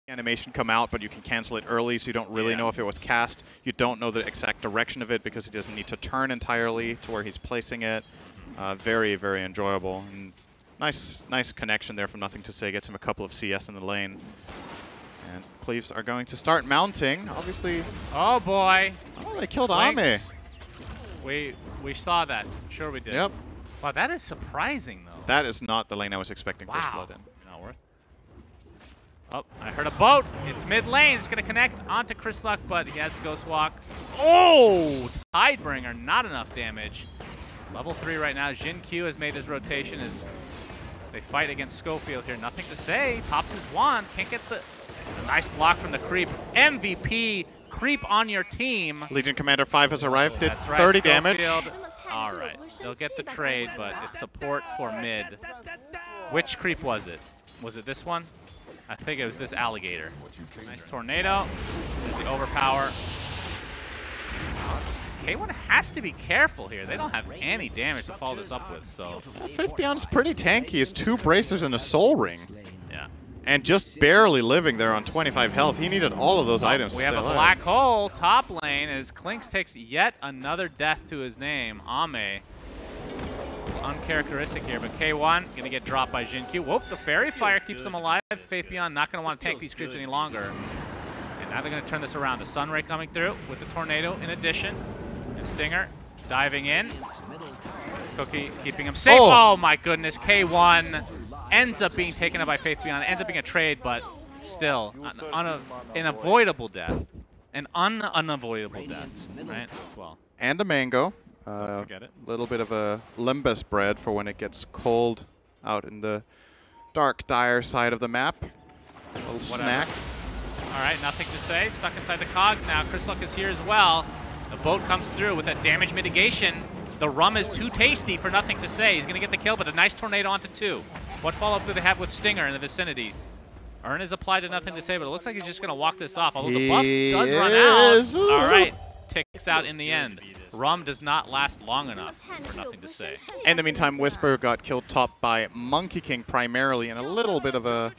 animation come out, but you can cancel it early, so you don't really know if it was cast. You don't know the exact direction of it because he doesn't need to turn entirely to where he's placing it. Very, very enjoyable. And nice connection there from Nothing to Say. Gets him a couple of CS in the lane. And Cleaves are going to start mounting. Obviously. Oh boy. Oh, they killed Ame. We saw that. Sure we did. Yep. Wow, that is surprising though. That is not the lane I was expecting First Blood in. Not worth. Oh, I heard a boat. It's mid lane. It's going to connect onto Chrisluck, but he has the Ghost Walk. Oh! Tidebringer, not enough damage. Level 3 right now. Jin Q has made his rotation as they fight against Schofield here. Nothing to say. Pops his wand. Can't get the nice block from the creep. MVP creep on your team. Legion Commander 5 has arrived. Did That's right, 30 Schofield. damage. All right. They'll get the trade, but it's support for mid. Which creep was it? Was it this one? I think it was this alligator. Nice tornado. There's the overpower. K1 has to be careful here. They don't have any damage to follow this up with, so. Faith Beyond's pretty tanky. He has 2 bracers and a soul ring. Yeah. And just barely living there on 25 health. He needed all of those items. We have a black hole top lane as Klinks takes yet another death to his name. Ame. Uncharacteristic here, but K1 gonna get dropped by Jin Q. Whoop, the Fairy Fire keeps them alive. Faith Beyond not gonna want to tank these creeps any longer. And now they're gonna turn this around. The Sunray coming through with the Tornado in addition. And Stinger diving in. Cookie keeping him safe. Oh my goodness, K1 ends up being taken up by Faith Beyond. Ends up being a trade, but still an avoidable death. An unavoidable death, right, as well. And a mango. Forget it. Little bit of a Limbus bread for when it gets cold out in the dark, dire side of the map. A little snack. All right, Nothing to Say. Stuck inside the cogs now. Chrisluck is here as well. The boat comes through with that damage mitigation. The rum is too tasty for Nothing to Say. He's going to get the kill, but a nice tornado onto 2. What follow-up do they have with Stinger in the vicinity? Earn is applied to Nothing to Say, but it looks like he's just going to walk this off, although the buff does run out. All right, ticks out in the end. Rum does not last long enough for Nothing to Say. In the meantime, Whisper got killed top by Monkey King primarily, and a little bit of a...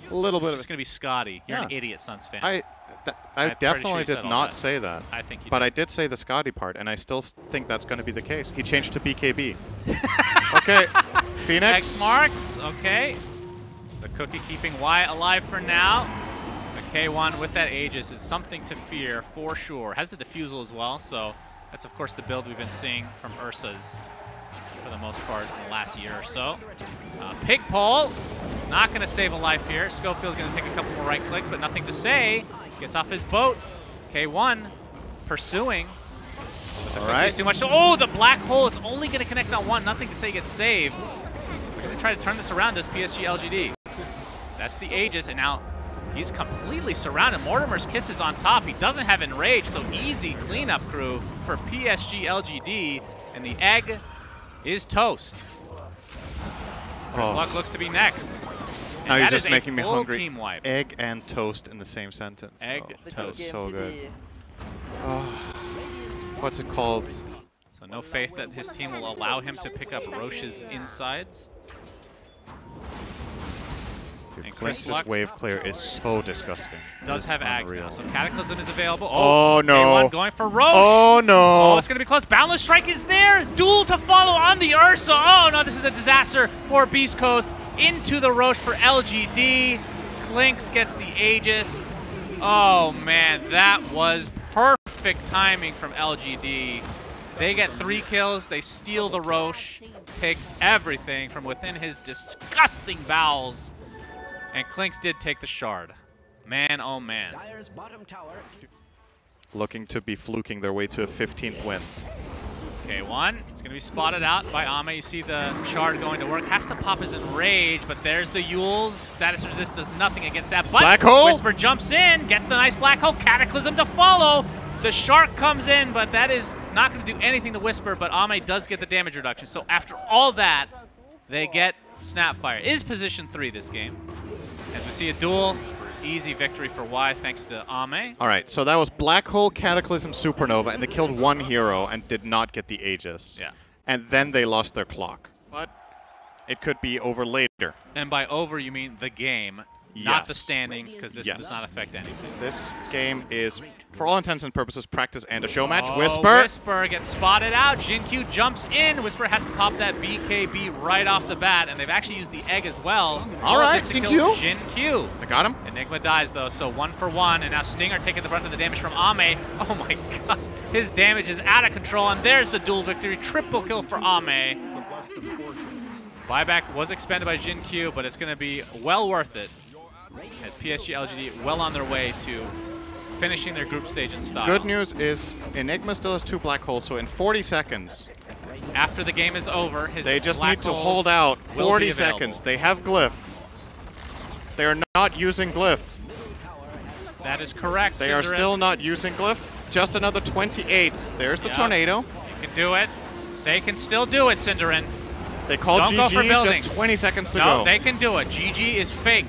It's going to be Scotty. You're an idiot Suns fan. I definitely did not say that. I think you but did. I did say the Scotty part, and I still think that's going to be the case. He changed to BKB. Okay, Phoenix. X marks, okay. The Cookie keeping Y alive for now. The K1 with that Aegis is something to fear for sure. Has the defusal as well, so that's of course the build we've been seeing from Ursa's for the most part in the last year or so. Pig pole, not going to save a life here. Schofield's going to take a couple more right clicks, but Nothing to Say. Gets off his boat. K1 pursuing. All right. Too much. Oh, the black hole is only going to connect on 1. Nothing to Say gets saved. We're going to try to turn this around as PSG.LGD. That's the Aegis, and now he's completely surrounded. Mortimer's Kiss is on top. He doesn't have Enrage, so easy cleanup crew for PSG.LGD, and the egg is toast. Chrisluck looks to be next. Now you're just making me hungry. Team wipe. Egg and toast in the same sentence. Egg, toast. toast. That is so good. What's it called? So no faith that his team will allow him to pick up Roche's insides. Quincy's wave clear is so disgusting. Does have Ags now, so Cataclysm is available. Oh no. K1 going for Roche. Oh no. Oh, it's going to be close. Boundless Strike is there. Duel to follow on the Ursa. Oh no, this is a disaster for Beast Coast. Into the Roche for LGD. Klinks gets the Aegis. Oh man, that was perfect timing from LGD. They get 3 kills. They steal the Roche. Take everything from within his disgusting bowels. And Klinks did take the shard. Man, oh man. Looking to be fluking their way to a 15th win. K1, it's going to be spotted out by Ame. You see the shard going to work. Has to pop his Enrage, but there's the Yules. Status Resist does nothing against that. But black hole! Whisper jumps in, gets the nice black hole. Cataclysm to follow. The Shark comes in, but that is not going to do anything to Whisper, but Ame does get the damage reduction. So after all that, they get Snapfire. Is position 3 this game. As we see a duel, easy victory for Y thanks to Ame. All right, so that was Black Hole, Cataclysm, Supernova, and they killed 1 hero and did not get the Aegis. Yeah. And then they lost their clock. But it could be over later. And by over, you mean the game. not the standings, because this does not affect anything. This game is, for all intents and purposes, practice and a show match. Oh, Whisper! Whisper gets spotted out. Jin-Q jumps in. Whisper has to pop that BKB right off the bat, and they've actually used the egg as well. All right, Jin-Q. Jin-Q. I got him. Enigma dies, though, so 1 for 1, and now Stinger taking the brunt of the damage from Ame. Oh my god, his damage is out of control, and there's the duel victory. Triple kill for Ame. Buyback was expended by Jin-Q, but it's going to be well worth it, as PSG.LGD well on their way to finishing their group stage in style. Good news is Enigma still has 2 black holes, so in 40 seconds, after the game is over, they just need to hold out 40 seconds. They have Glyph. They are not using Glyph. That is correct. They are still not using Glyph. Just another 28. There's the tornado. You can do it. They can still do it, Cinderin. They called GG, just 20 seconds to go. No, they can do it. GG is fake.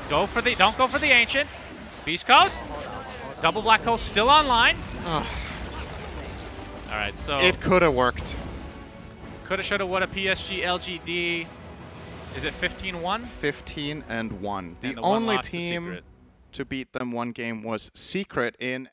Don't go for the Ancient. Beast Coast. Double black hole still online. All right, so it could have worked. Coulda, shoulda, woulda. PSG.LGD. Is it 15-1? 15-1. The one only loss to team Secret. to beat them one game was Secret in